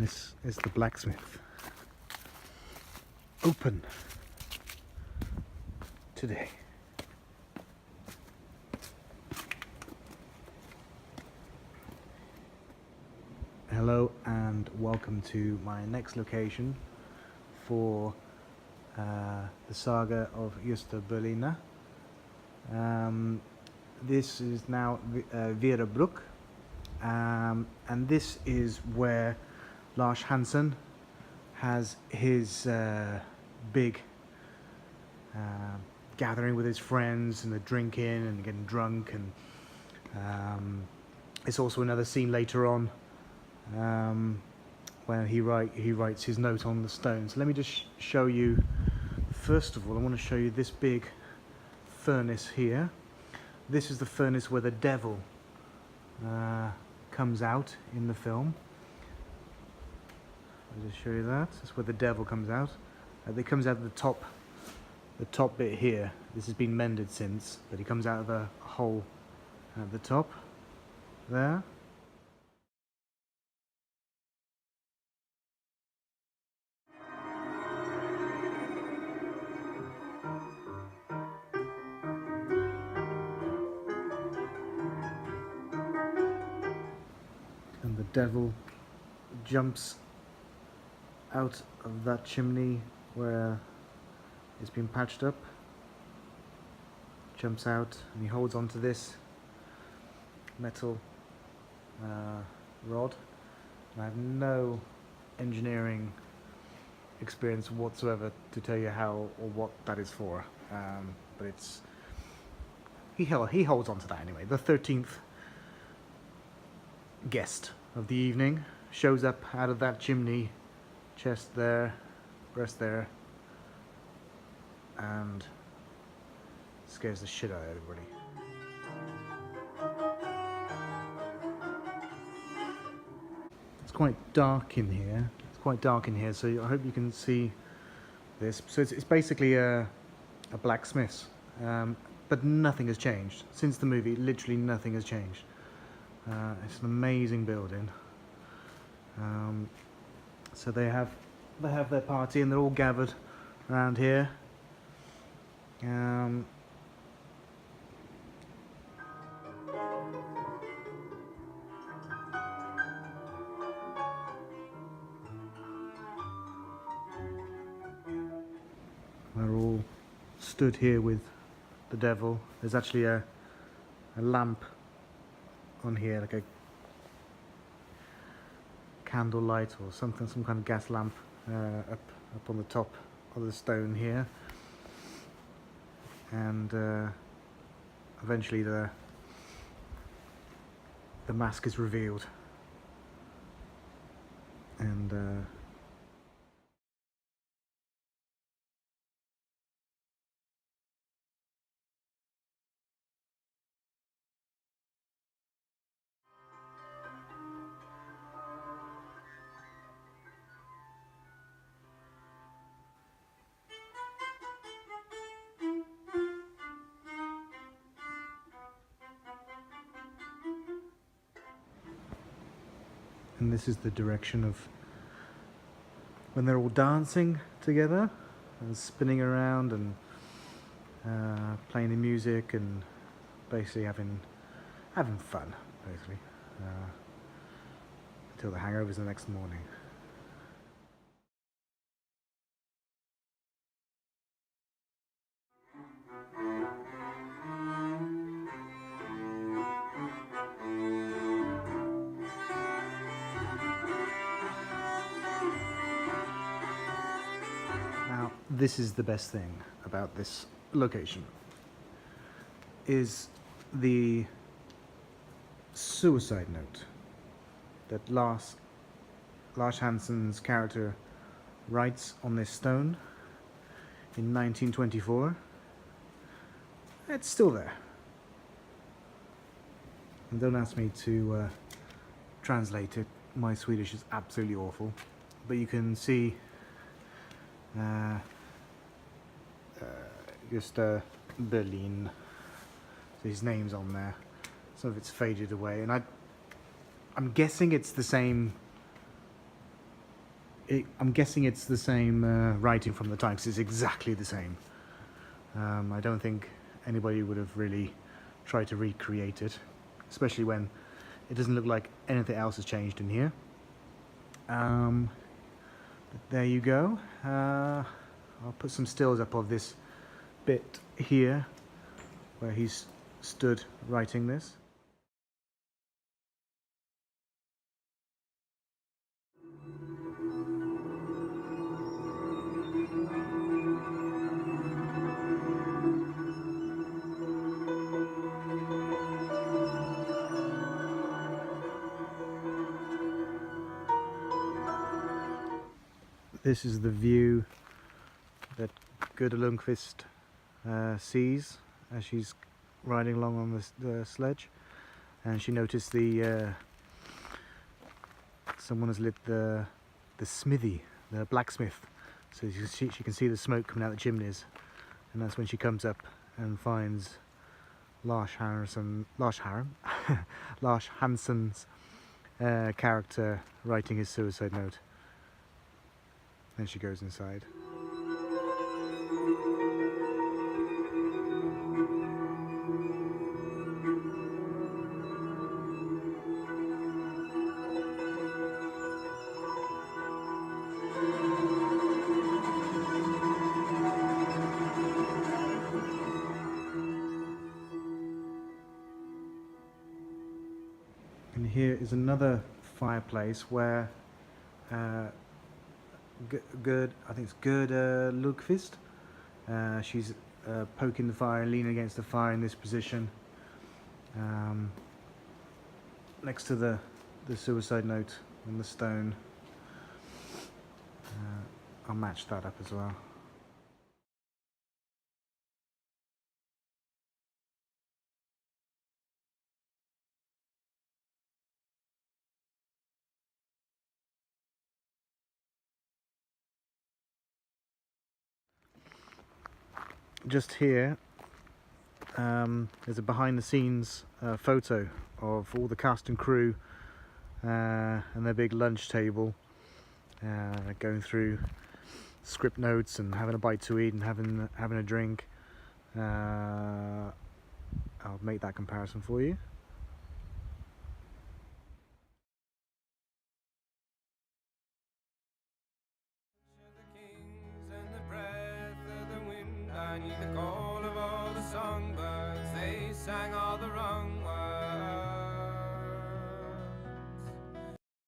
This is the blacksmith. Open today. Hello and welcome to my next location for the Saga of Gösta Berling. This is now Verabruck, and this is where Lars Hansen has his big gathering with his friends, and they're drinking and getting drunk, and it's also another scene later on when he writes his note on the stone. So let me just show you. First of all, I want to show you this big furnace here. This is the furnace where the devil comes out in the film. I'll just show you that. That's where the devil comes out. It comes out of the top bit here. This has been mended since, but he comes out of a hole at the top there. And the devil jumps out of that chimney where it's been patched up, jumps out, and he holds onto this metal rod. And I have no engineering experience whatsoever to tell you how or what that is for, but it's he holds onto that anyway. The 13th guest of the evening shows up out of that chimney, chest there, breast there, and scares the shit out of everybody. It's quite dark in here. So I hope you can see this. So it's basically a blacksmith's, but nothing has changed since the movie. Literally nothing has changed. It's an amazing building. So they have their party, and they're all gathered around here. They're all stood here with the devil. There's actually a lamp on here, like a candle light or something, some kind of gas lamp up on the top of the stone here, and eventually the mask is revealed, and this is the direction of when they're all dancing together and spinning around and playing the music and basically having fun, basically, until the hangovers the next morning. This is the best thing about this location, is the suicide note that Lars Hansen's character writes on this stone in 1924. It's still there. And don't ask me to translate it. My Swedish is absolutely awful. But you can see Gösta Berling. So his name's on there. Some of it's faded away, and I'm guessing it's the same I'm guessing it's the same writing from the time, 'cause it's exactly the same. I don't think anybody would have really tried to recreate it, especially when it doesn't look like anything else has changed in here. But there you go. I'll put some stills up of this bit here where he's stood writing this. This is the view that Gerda Lundqvist sees as she's riding along on the sledge, and she noticed someone has lit the smithy, the blacksmith, so she can see the smoke coming out the chimneys, and that's when she comes up and finds Lars Hansen's character writing his suicide note. Then she goes inside. And here is another fireplace where I think it's Gerda Lundqvist. She's poking the fire, leaning against the fire in this position, next to the suicide note on the stone. I'll match that up as well. Just here, there's a behind-the-scenes photo of all the cast and crew and their big lunch table, going through script notes and having a bite to eat and having a drink. I'll make that comparison for you. I need the call of all the songbirds. They sang all the wrong